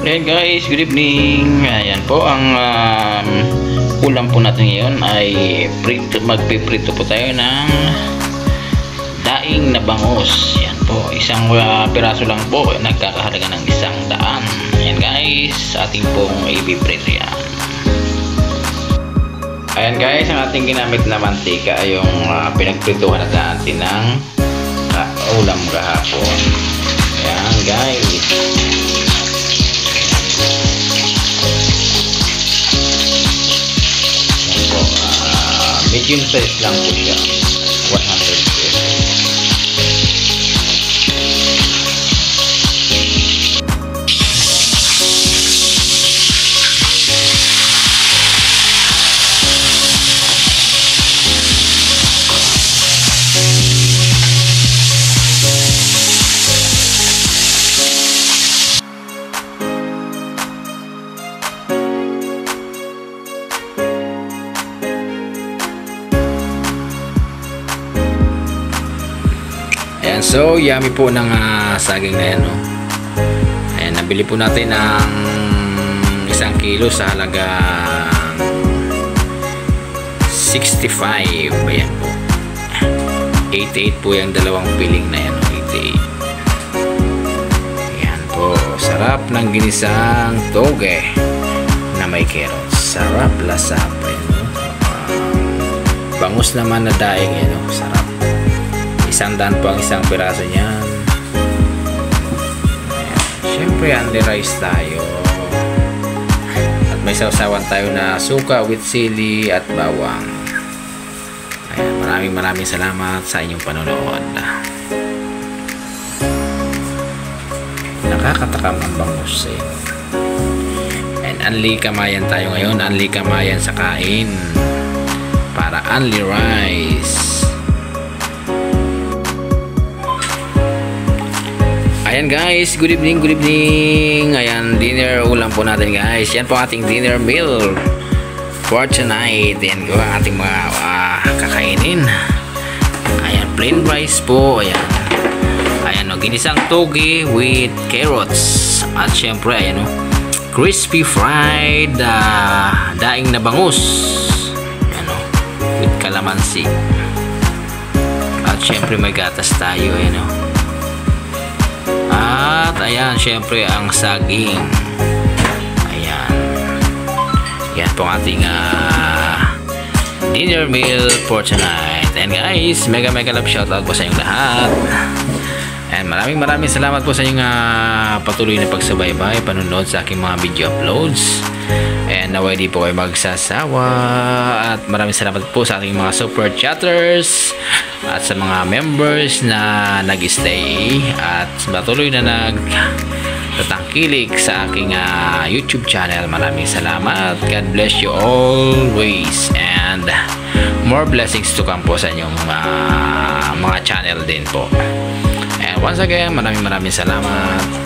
Ayan guys, good evening. Ayan po ang ulam po natin ngayon ay magpiprito po tayo ng daing na bangus. Ayan po, isang piraso lang po, nagkakahalaga ng 100. Ayan guys, ating pong ipiprito yan. Ayan guys, ang ating ginamit na mantika ay yung pinagprituhan natin ng ulam kahapon. Ayan guys. Medium size lang po siya, 100 pesos. Ayan, so yummy po ng saging na yan, no? Ayan, nabili po natin ng 1 kilo sa halagang 65. Ayan po, 88 po yung dalawang piling na yan, 88. Ayan po, sarap ng ginisang toge na may carrots. Sarap, lasa pa yun, no? Bangus naman na daing yan, no? Sarap. 100 po ang isang piraso niyan. Siyempre, only rice tayo. At may sausawan tayo na suka with sili at bawang. Ayan, maraming salamat sa inyong panonood. Nakakatakam ang bangus eh. And only kamayan tayo ngayon. Only kamayan sa kain. Para only rice. Ayan guys, good evening, good evening. Ayan, dinner ulam po natin guys. Yan po ating dinner meal for tonight. Yan po ang ating mga kakainin. Ayan, plain rice po. Ayan, ayan o, ginisang toge with carrots. At syempre, ayan o, crispy fried daing na bangus. Ayan o, with calamansi. At syempre may gatas tayo. Ayan o. At ayan, syempre ang saging. Ayan. Yan po ang ating dinner meal for tonight. And guys, mega love shoutout po sa inyong lahat. And maraming salamat po sa inyong patuloy na pagsubaybay, panonood sa aking mga video uploads. And naway di po kayo magsasawa. At maraming salamat po sa ating mga super chatters at sa mga members na nag-stay at patuloy na nagtatangkilik sa aking YouTube channel. Maraming salamat. God bless you always and more blessings to come po sa inyong mga channel din po. And once again, maraming salamat.